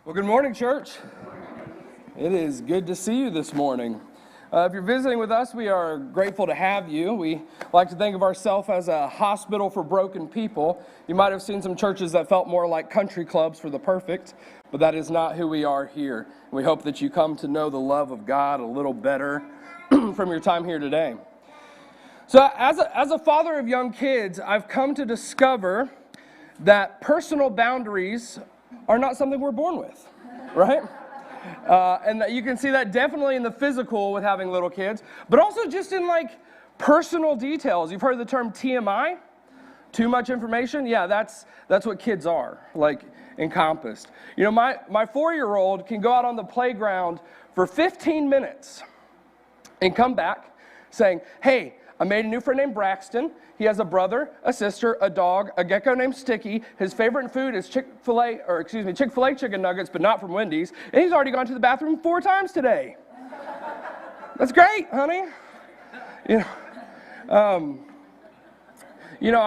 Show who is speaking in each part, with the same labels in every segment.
Speaker 1: Well, good morning, church. It is good to see you this morning. If you're visiting with us, we are grateful to have you. We like to think of ourselves as a hospital for broken people. You might have seen some churches that felt more like country clubs for the perfect, but that is not who we are here. We hope that you come to know the love of God a little better from your time here today. So as a father of young kids, I've come to discover that personal boundaries are not something we're born with, right? And that you can see that definitely in the physical with having little kids, but also just in like personal details. You've heard the term TMI, too much information? Yeah, that's what kids are, like encompassed. You know, my 4-year-old can go out on the playground for 15 minutes and come back saying, hey, I made a new friend named Braxton. He has a brother, a sister, a dog, a gecko named Sticky. His favorite food is Chick-fil-A chicken nuggets, but not from Wendy's. And he's already gone to the bathroom 4 times today. That's great, honey. I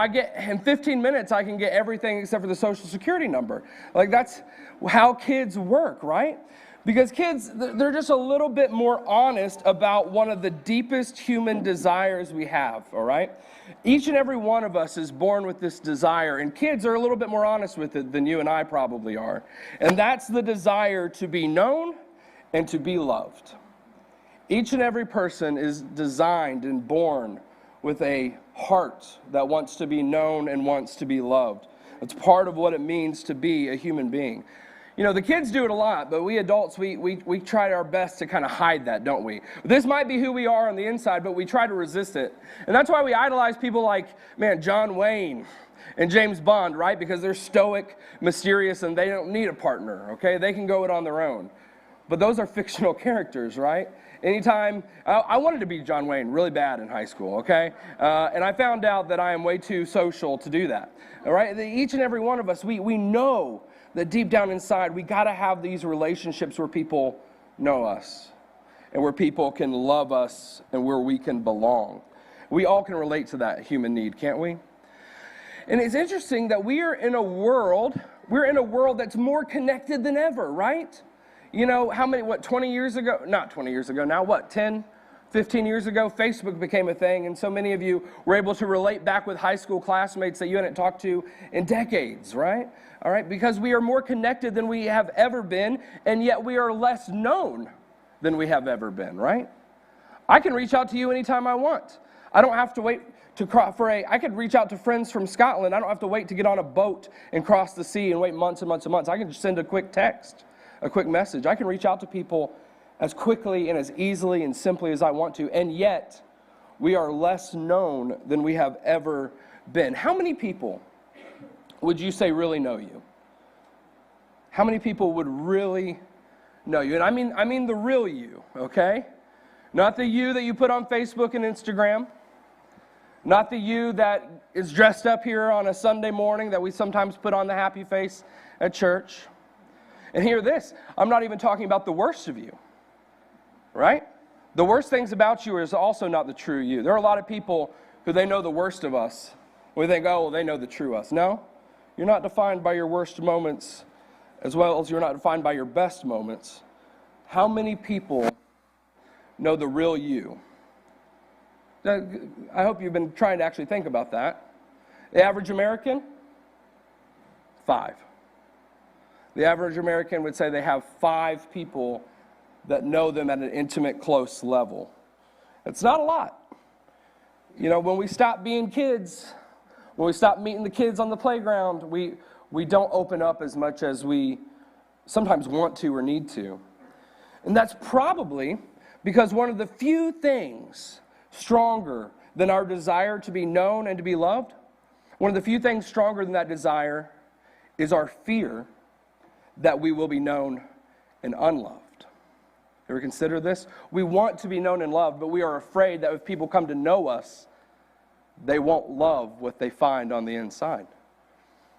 Speaker 1: get, in 15 minutes, I can get everything except for the social security number. Like, that's how kids work, right? Because kids, they're just a little bit more honest about one of the deepest human desires we have, all right? Each and every one of us is born with this desire, and kids are a little bit more honest with it than you and I probably are. And that's the desire to be known and to be loved. Each and every person is designed and born with a heart that wants to be known and wants to be loved. It's part of what it means to be a human being. You know, the kids do it a lot, but we adults, we try our best to kind of hide that, don't we? This might be who we are on the inside, but we try to resist it. And that's why we idolize people like, John Wayne and James Bond, right? Because they're stoic, mysterious, and they don't need a partner, okay? They can go it on their own. But those are fictional characters, right? Anytime, I wanted to be John Wayne really bad in high school, okay? And I found out that I am way too social to do that, all right? Each and every one of us, we know that deep down inside, we got to have these relationships where people know us and where people can love us and where we can belong. We all can relate to that human need, can't we? And it's interesting that we're in a world that's more connected than ever, right? You know, 20 years ago, not 20 years ago now, 10, 15 years ago, Facebook became a thing, and so many of you were able to relate back with high school classmates that you hadn't talked to in decades, right? All right, because we are more connected than we have ever been, and yet we are less known than we have ever been, right? I can reach out to you anytime I want. I don't have to wait I could reach out to friends from Scotland. I don't have to wait to get on a boat and cross the sea and wait months and months and months. I can just send a quick text, a quick message. I can reach out to people as quickly and as easily and simply as I want to, and yet we are less known than we have ever been. How many people would you say really know you? How many people would really know you? And I mean the real you, okay? Not the you that you put on Facebook and Instagram. Not the you that is dressed up here on a Sunday morning that we sometimes put on the happy face at church. And hear this, I'm not even talking about the worst of you, right? The worst things about you is also not the true you. There are a lot of people who they know the worst of us. We think, oh, well, they know the true us. No. You're not defined by your worst moments as well as you're not defined by your best moments. How many people know the real you? I hope you've been trying to actually think about that. The average American? 5. The average American would say they have 5 people that know them at an intimate, close level. It's not a lot. You know, when we stop being kids, when we stop meeting the kids on the playground, we don't open up as much as we sometimes want to or need to. And that's probably because one of the few things stronger than our desire to be known and to be loved, one of the few things stronger than that desire is our fear that we will be known and unloved. Ever consider this? We want to be known and loved, but we are afraid that if people come to know us, they won't love what they find on the inside.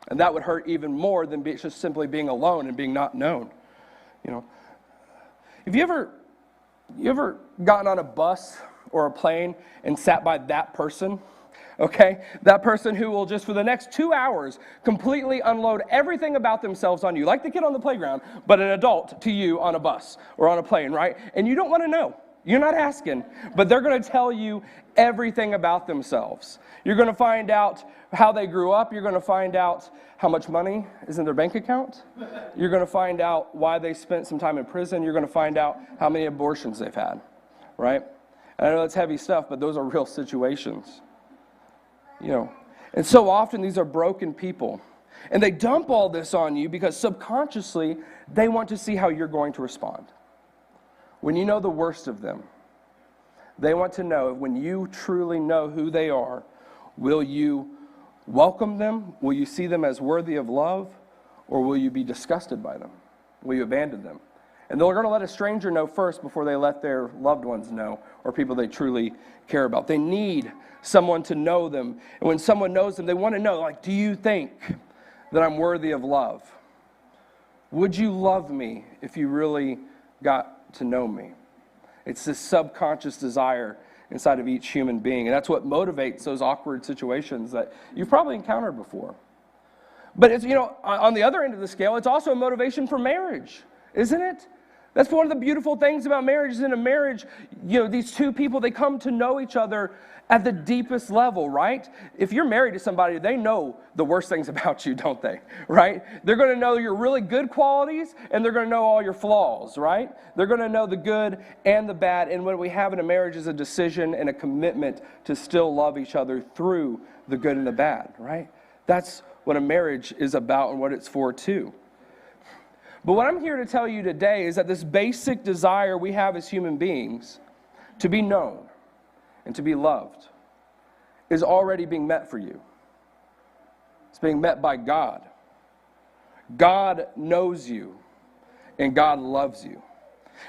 Speaker 1: And that would hurt even more than just simply being alone and being not known. You know, have you ever gotten on a bus or a plane and sat by that person Okay? That person who will just for the next 2 hours completely unload everything about themselves on you, like the kid on the playground, but an adult to you on a bus or on a plane, right? And you don't want to know. You're not asking, but they're going to tell you everything about themselves. You're going to find out how they grew up. You're going to find out how much money is in their bank account. You're going to find out why they spent some time in prison. You're going to find out how many abortions they've had, right? And I know that's heavy stuff, but those are real situations. And so often these are broken people. And they dump all this on you because subconsciously they want to see how you're going to respond. When you know the worst of them, they want to know when you truly know who they are, will you welcome them? Will you see them as worthy of love? Or will you be disgusted by them? Will you abandon them? And they're going to let a stranger know first before they let their loved ones know or people they truly care about. They need someone to know them. And when someone knows them, they want to know, like, do you think that I'm worthy of love? Would you love me if you really got to know me? It's this subconscious desire inside of each human being. And that's what motivates those awkward situations that you've probably encountered before. But it's, on the other end of the scale, it's also a motivation for marriage, isn't it? That's one of the beautiful things about marriage. Is in a marriage, these two people, they come to know each other at the deepest level, right? If you're married to somebody, they know the worst things about you, don't they? Right? They're going to know your really good qualities, and they're going to know all your flaws, right? They're going to know the good and the bad. And what we have in a marriage is a decision and a commitment to still love each other through the good and the bad, right? That's what a marriage is about and what it's for too. But what I'm here to tell you today is that this basic desire we have as human beings to be known and to be loved is already being met for you. It's being met by God. God knows you and God loves you.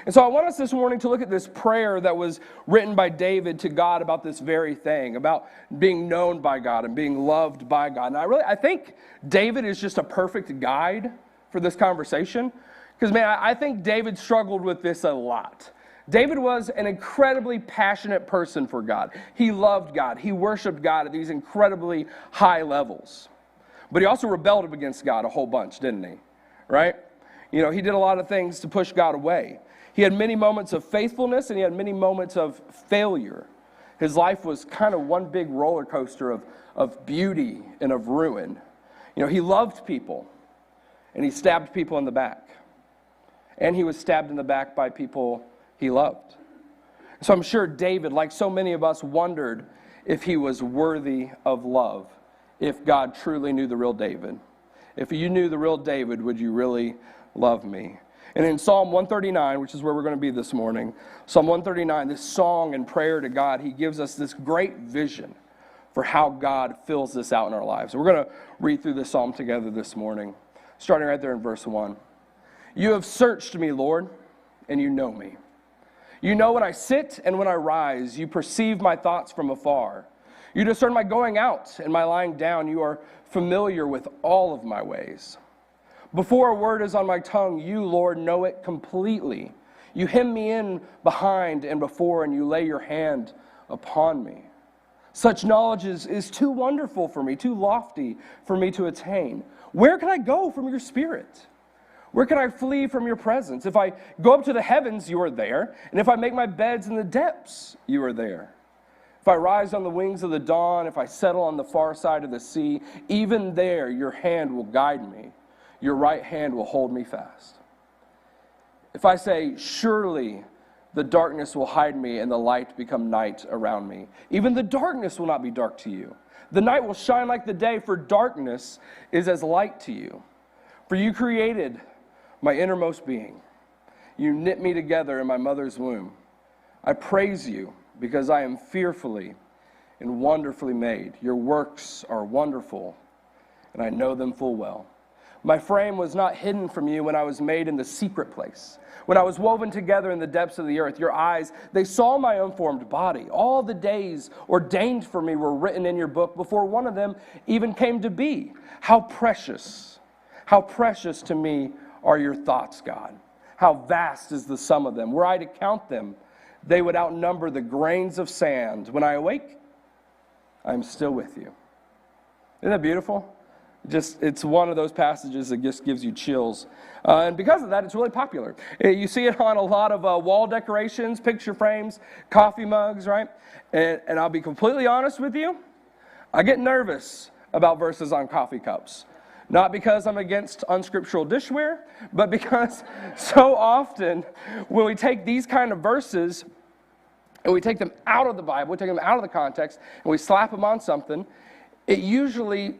Speaker 1: And so I want us this morning to look at this prayer that was written by David to God about this very thing, about being known by God and being loved by God. And I think David is just a perfect guide for this conversation. Because, man, I think David struggled with this a lot. David was an incredibly passionate person for God. He loved God. He worshiped God at these incredibly high levels. But he also rebelled against God a whole bunch, didn't he? Right? He did a lot of things to push God away. He had many moments of faithfulness and he had many moments of failure. His life was kind of one big roller coaster of beauty and of ruin. He loved people. And he stabbed people in the back. And he was stabbed in the back by people he loved. So I'm sure David, like so many of us, wondered if he was worthy of love, if God truly knew the real David. If you knew the real David, would you really love me? And in Psalm 139, which is where we're going to be this morning, Psalm 139, this song and prayer to God, he gives us this great vision for how God fills this out in our lives. So we're going to read through this psalm together this morning. Starting right there in verse 1. You have searched me, Lord, and you know me. You know when I sit and when I rise. You perceive my thoughts from afar. You discern my going out and my lying down. You are familiar with all of my ways. Before a word is on my tongue, you, Lord, know it completely. You hem me in behind and before, and you lay your hand upon me. Such knowledge is too wonderful for me, too lofty for me to attain. Where can I go from your spirit? Where can I flee from your presence? If I go up to the heavens, you are there. And if I make my beds in the depths, you are there. If I rise on the wings of the dawn, if I settle on the far side of the sea, even there your hand will guide me. Your right hand will hold me fast. If I say, surely the darkness will hide me and the light become night around me, even the darkness will not be dark to you. The night will shine like the day, for darkness is as light to you. For you created my innermost being. You knit me together in my mother's womb. I praise you because I am fearfully and wonderfully made. Your works are wonderful, and I know them full well. My frame was not hidden from you when I was made in the secret place. When I was woven together in the depths of the earth, your eyes, they saw my unformed body. All the days ordained for me were written in your book before one of them even came to be. How precious to me are your thoughts, God. How vast is the sum of them. Were I to count them, they would outnumber the grains of sand. When I awake, I'm still with you. Isn't that beautiful? It's one of those passages that just gives you chills. And because of that, it's really popular. You see it on a lot of wall decorations, picture frames, coffee mugs, right? And I'll be completely honest with you, I get nervous about verses on coffee cups. Not because I'm against unscriptural dishware, but because so often when we take these kind of verses and we take them out of the Bible, we take them out of the context, and we slap them on something, it usually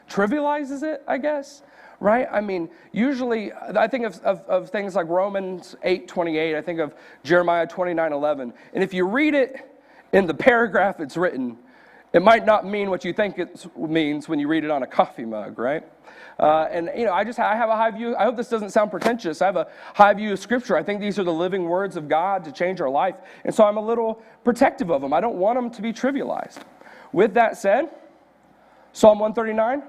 Speaker 1: trivializes it, I guess, right? I mean, usually I think of things like Romans 8:28. I think of Jeremiah 29:11. And if you read it in the paragraph it's written, it might not mean what you think it means when you read it on a coffee mug, right? And I have a high view. I hope this doesn't sound pretentious. I have a high view of Scripture. I think these are the living words of God to change our life. And so I'm a little protective of them. I don't want them to be trivialized. With that said, Psalm 139,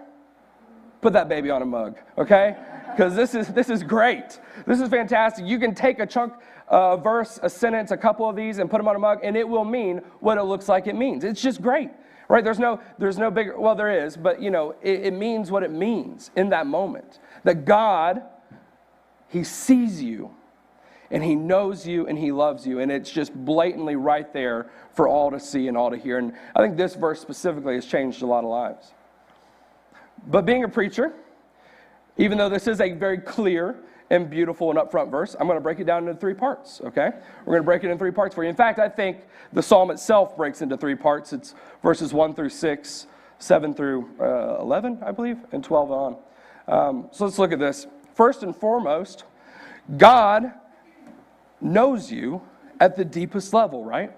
Speaker 1: put that baby on a mug, okay? Because this is great. This is fantastic. You can take a chunk, a verse, a sentence, a couple of these, and put them on a mug, and it will mean what it looks like it means. It's just great, right? There's no bigger, well, there is, but, it means what it means in that moment. That God, He sees you, and He knows you, and He loves you, and it's just blatantly right there for all to see and all to hear. And I think this verse specifically has changed a lot of lives. But being a preacher, even though this is a very clear and beautiful and upfront verse, I'm going to break it down into 3 parts, okay? We're going to break it into 3 parts for you. In fact, I think the psalm itself breaks into 3 parts. It's verses 1 through 6, 7 through 11, I believe, and 12 on. So let's look at this. First and foremost, God knows you at the deepest level, right?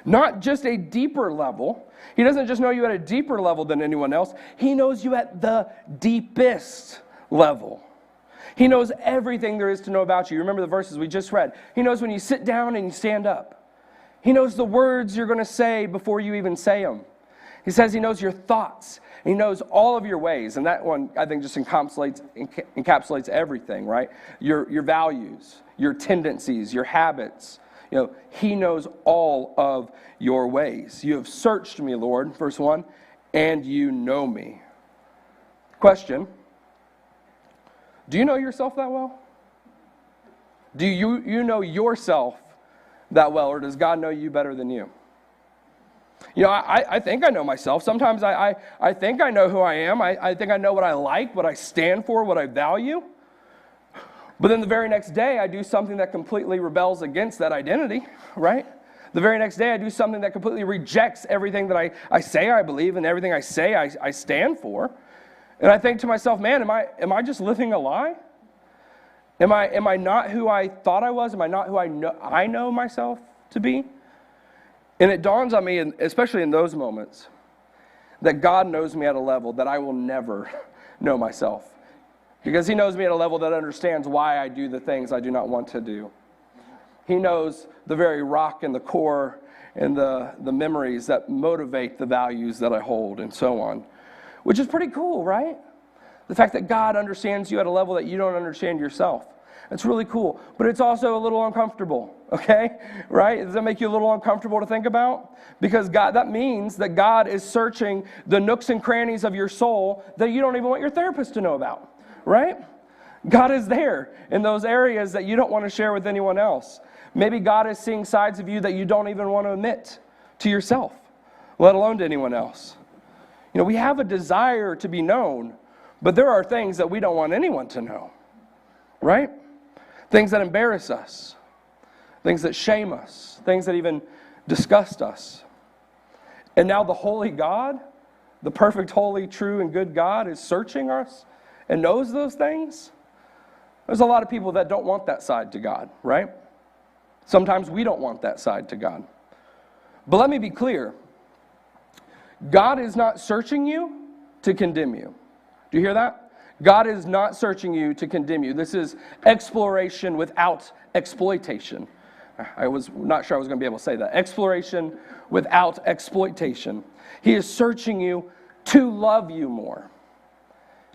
Speaker 1: Not just a deeper level. He doesn't just know you at a deeper level than anyone else. He knows you at the deepest level. He knows everything there is to know about you. Remember the verses we just read. He knows when you sit down and you stand up. He knows the words you're going to say before you even say them. He says He knows your thoughts. He knows all of your ways. And that one, I think, just encapsulates everything, right? Your values, your tendencies, your habits. He knows all of your ways. You have searched me, Lord, verse 1, and you know me. Question, do you know yourself that well? Do you know yourself that well, or does God know you better than you? I think I know myself. Sometimes I think I know who I am. I think I know what I like, what I stand for, what I value. But then the very next day, I do something that completely rebels against that identity, right? The very next day, I do something that completely rejects everything that I say I believe and everything I say I stand for. And I think to myself, man, am I just living a lie? Am I not who I thought I was? Am I not who I know myself to be? And it dawns on me, especially in those moments, that God knows me at a level that I will never know myself. Because He knows me at a level that understands why I do the things I do not want to do. He knows the very rock and the core and the memories that motivate the values that I hold and so on. Which is pretty cool, right? The fact that God understands you at a level that you don't understand yourself. It's really cool. But it's also a little uncomfortable, okay? Right? Does that make you a little uncomfortable to think about? Because that means that God is searching the nooks and crannies of your soul that you don't even want your therapist to know about. Right? God is there in those areas that you don't want to share with anyone else. Maybe God is seeing sides of you that you don't even want to admit to yourself, let alone to anyone else. We have a desire to be known, but there are things that we don't want anyone to know. Right? Things that embarrass us. Things that shame us. Things that even disgust us. And now the holy God, the perfect, holy, true, and good God is searching us and knows those things. There's a lot of people that don't want that side to God, right? Sometimes we don't want that side to God. But let me be clear. God is not searching you to condemn you. Do you hear that? God is not searching you to condemn you. This is exploration without exploitation. I was not sure I was going to be able to say that. Exploration without exploitation. He is searching you to love you more.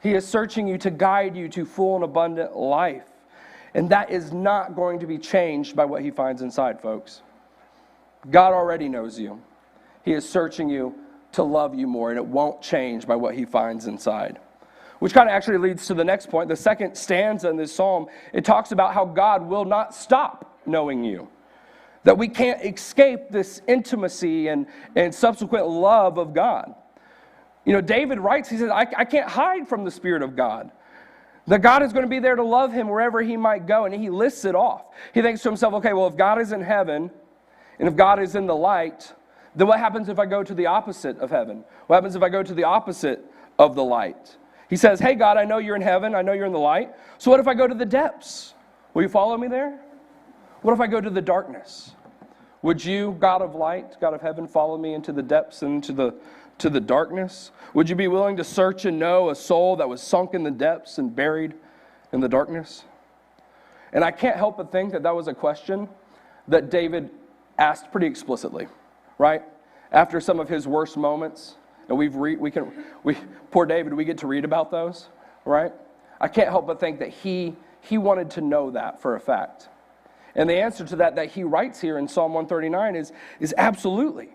Speaker 1: He is searching you to guide you to full and abundant life. And that is not going to be changed by what He finds inside, folks. God already knows you. He is searching you to love you more, and it won't change by what he finds inside. Which kind of actually leads to the next point. The second stanza in this psalm, it talks about how God will not stop knowing you. That we can't escape this intimacy and subsequent love of God. David writes, he says, I can't hide from the Spirit of God. That God is going to be there to love him wherever he might go, and he lists it off. He thinks to himself, okay, well, if God is in heaven, and if God is in the light, then what happens if I go to the opposite of heaven? What happens if I go to the opposite of the light? He says, hey, God, I know you're in heaven. I know you're in the light. So what if I go to the depths? Will you follow me there? What if I go to the darkness? Would you, God of light, God of heaven, follow me into the depths and to the darkness? Would you be willing to search and know a soul that was sunk in the depths and buried in the darkness? And I can't help but think that was a question that David asked pretty explicitly, right? After some of his worst moments, and poor David, we get to read about those, right? I can't help but think that he wanted to know that for a fact. And the answer to that he writes here in Psalm 139 is absolutely.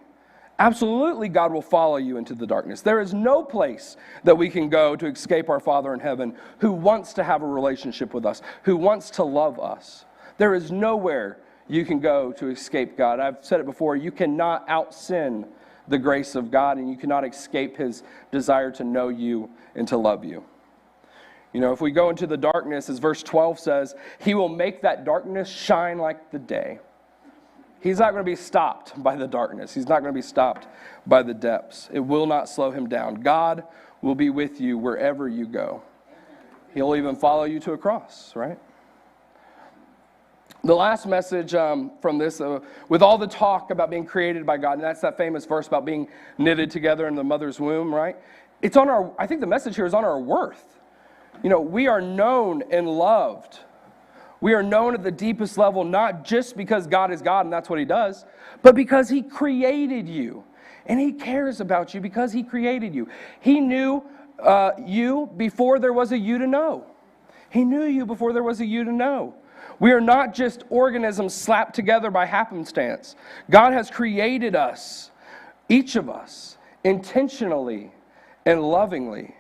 Speaker 1: Absolutely, God will follow you into the darkness. There is no place that we can go to escape our Father in heaven who wants to have a relationship with us, who wants to love us. There is nowhere you can go to escape God. I've said it before, you cannot out-sin the grace of God, and you cannot escape his desire to know you and to love you. If we go into the darkness, as verse 12 says, he will make that darkness shine like the day. He's not going to be stopped by the darkness. He's not going to be stopped by the depths. It will not slow him down. God will be with you wherever you go. He'll even follow you to a cross, right? The last message from this, with all the talk about being created by God, and that's that famous verse about being knitted together in the mother's womb, right? I think the message here is on our worth. We are known and loved. We are known at the deepest level, not just because God is God and that's what he does, but because he created you. And he cares about you because he created you. He knew you before there was a you to know. He knew you before there was a you to know. We are not just organisms slapped together by happenstance. God has created us, each of us, intentionally and lovingly.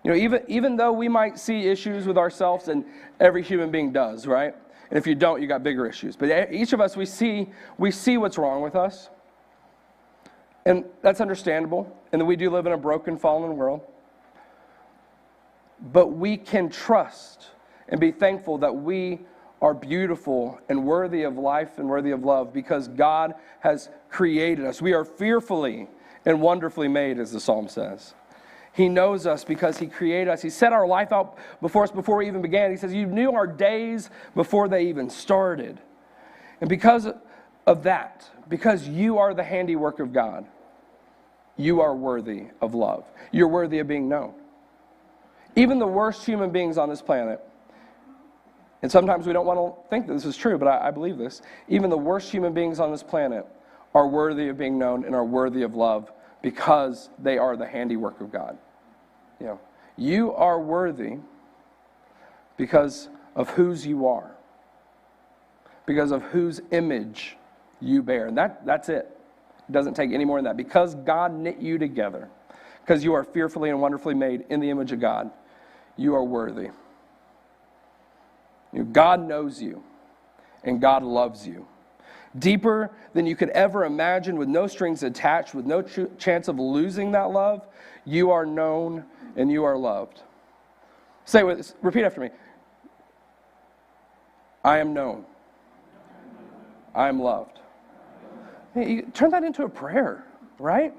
Speaker 1: Even though we might see issues with ourselves, and every human being does, right? And if you don't, you got bigger issues. But each of us, we see what's wrong with us. And that's understandable. And that we do live in a broken, fallen world. But we can trust and be thankful that we are beautiful and worthy of life and worthy of love because God has created us. We are fearfully and wonderfully made, as the psalm says. He knows us because he created us. He set our life out before us before we even began. He says, you knew our days before they even started. And because of that, because you are the handiwork of God, you are worthy of love. You're worthy of being known. Even the worst human beings on this planet, and sometimes we don't want to think that this is true, but I believe this. Even the worst human beings on this planet are worthy of being known and are worthy of love because they are the handiwork of God. You are worthy because of whose you are, because of whose image you bear. And that's it. It doesn't take any more than that. Because God knit you together, because you are fearfully and wonderfully made in the image of God, you are worthy. God knows you, and God loves you. Deeper than you could ever imagine, with no strings attached, with no chance of losing that love, you are known and you are loved. Repeat after me. I am known. I am loved. Hey, turn that into a prayer, right?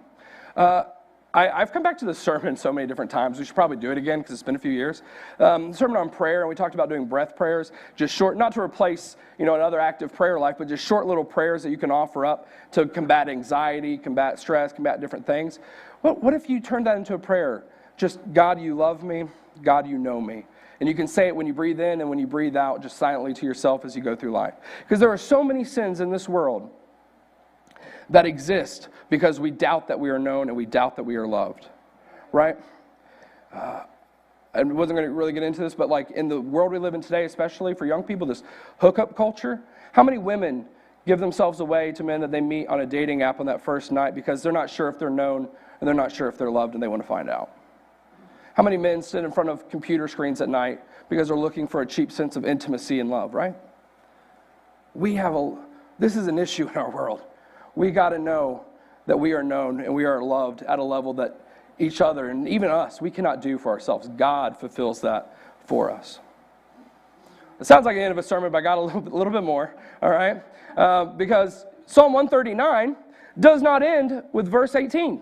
Speaker 1: I've come back to this sermon so many different times. We should probably do it again because it's been a few years. Sermon on prayer, and we talked about doing breath prayers, just short, not to replace another active prayer life, but just short little prayers that you can offer up to combat anxiety, combat stress, combat different things. What if you turned that into a prayer? Just, God, you love me. God, you know me. And you can say it when you breathe in and when you breathe out, just silently to yourself as you go through life. Because there are so many sins in this world that exist because we doubt that we are known and we doubt that we are loved, right? I wasn't going to really get into this, but like in the world we live in today, especially for young people, this hookup culture, how many women give themselves away to men that they meet on a dating app on that first night because they're not sure if they're known and they're not sure if they're loved and they want to find out? How many men sit in front of computer screens at night because they're looking for a cheap sense of intimacy and love, right? This is an issue in our world. We got to know that we are known and we are loved at a level that each other and even us, we cannot do for ourselves. God fulfills that for us. It sounds like the end of a sermon, but I got a little bit more, all right? Because Psalm 139 does not end with verse 18.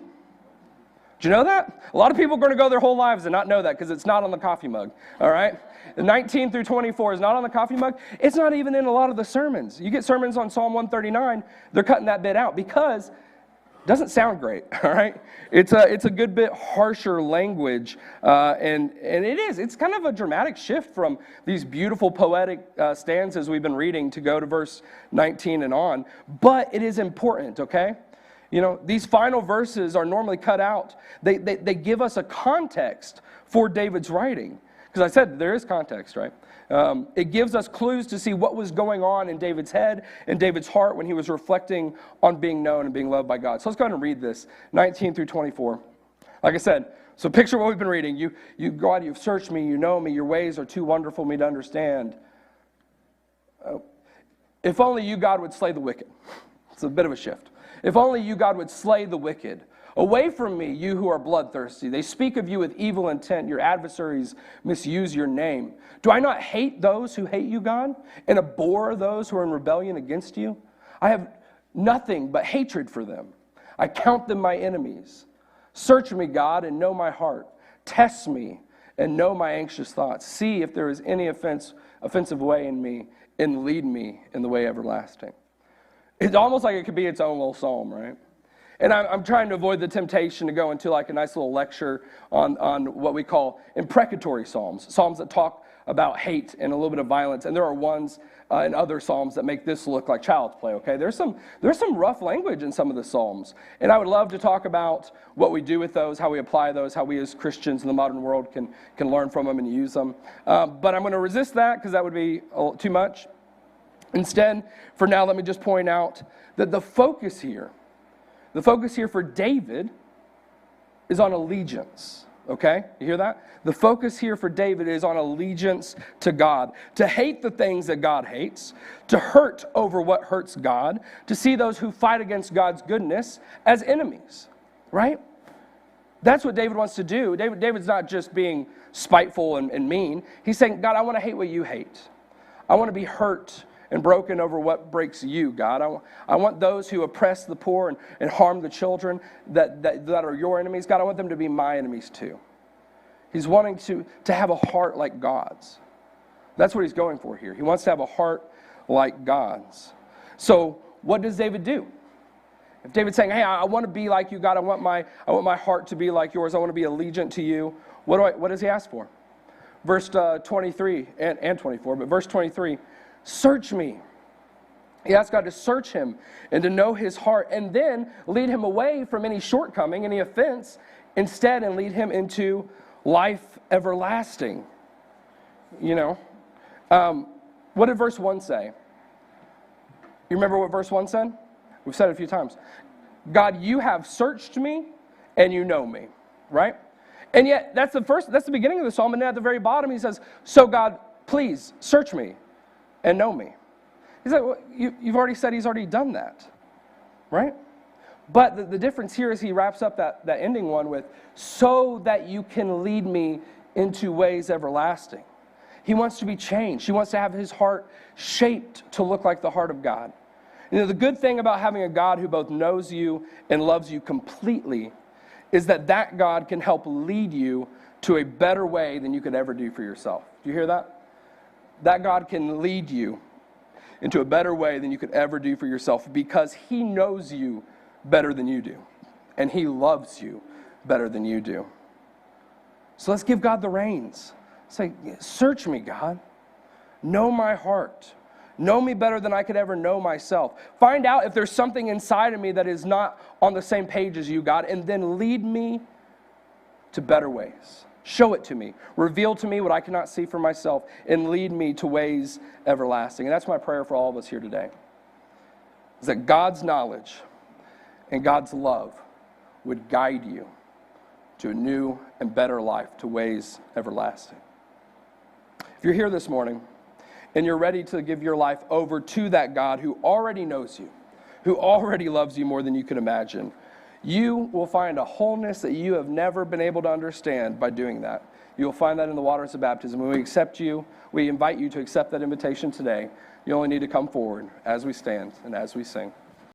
Speaker 1: Do you know that? A lot of people are going to go their whole lives and not know that because it's not on the coffee mug, all right? The 19 through 24 is not on the coffee mug. It's not even in a lot of the sermons. You get sermons on Psalm 139, they're cutting that bit out because it doesn't sound great, all right? It's a good bit harsher language, and it is. It's kind of a dramatic shift from these beautiful poetic stanzas we've been reading to go to verse 19 and on, but it is important, okay? You know, these final verses are normally cut out. They give us a context for David's writing. Because I said there is context, right? It gives us clues to see what was going on in David's head and David's heart when he was reflecting on being known and being loved by God. So let's go ahead and read this, 19 through 24. Like I said, so picture what we've been reading. You God, you've searched me, you know me, your ways are too wonderful for me to understand. If only you, God, would slay the wicked. It's a bit of a shift. If only you, God, would slay the wicked. Away from me, you who are bloodthirsty. They speak of you with evil intent. Your adversaries misuse your name. Do I not hate those who hate you, God, and abhor those who are in rebellion against you? I have nothing but hatred for them. I count them my enemies. Search me, God, and know my heart. Test me and know my anxious thoughts. See if there is any offensive way in me, and lead me in the way everlasting. It's almost like it could be its own little psalm, right? And I'm trying to avoid the temptation to go into like a nice little lecture on what we call imprecatory psalms, psalms that talk about hate and a little bit of violence. And there are ones in other psalms that make this look like child's play, okay? There's some rough language in some of the psalms. And I would love to talk about what we do with those, how we apply those, how we as Christians in the modern world can learn from them and use them. But I'm going to resist that because that would be too much. Instead, for now, let me just point out that the focus here for David is on allegiance, okay? You hear that? The focus here for David is on allegiance to God, to hate the things that God hates, to hurt over what hurts God, to see those who fight against God's goodness as enemies, right? That's what David wants to do. David's not just being spiteful and mean. He's saying, God, I want to hate what you hate. I want to be hurt and broken over what breaks you, God. I want those who oppress the poor and harm the children that are your enemies. God, I want them to be my enemies too. He's wanting to have a heart like God's. That's what he's going for here. He wants to have a heart like God's. So what does David do? If David's saying, hey, I want to be like you, God, I want my heart to be like yours, I want to be allegiant to you, what does he ask for? Verse 23 and 24, but verse 23, search me. He asked God to search him and to know his heart and then lead him away from any shortcoming, any offense, instead and lead him into life everlasting. You know, what did verse 1 say? You remember what verse 1 said? We've said it a few times. God, you have searched me and you know me, right? And yet that's the beginning of the psalm, and then at the very bottom he says, so God, please search me and know me. He's like, well, you've already said he's already done that, right? But the difference here is he wraps up that ending one with, so that you can lead me into ways everlasting. He wants to be changed. He wants to have his heart shaped to look like the heart of God. You know, the good thing about having a God who both knows you and loves you completely is that God can help lead you to a better way than you could ever do for yourself. Do you hear that? That God can lead you into a better way than you could ever do for yourself because he knows you better than you do. And he loves you better than you do. So let's give God the reins. Say, search me, God. Know my heart. Know me better than I could ever know myself. Find out if there's something inside of me that is not on the same page as you, God, and then lead me to better ways. Show it to me. Reveal to me what I cannot see for myself, and lead me to ways everlasting. And that's my prayer for all of us here today. is that God's knowledge and God's love would guide you to a new and better life, to ways everlasting. If you're here this morning and you're ready to give your life over to that God who already knows you, who already loves you more than you could imagine, you will find a wholeness that you have never been able to understand by doing that. You'll find that in the waters of baptism. When we invite you to accept that invitation today. You only need to come forward as we stand and as we sing.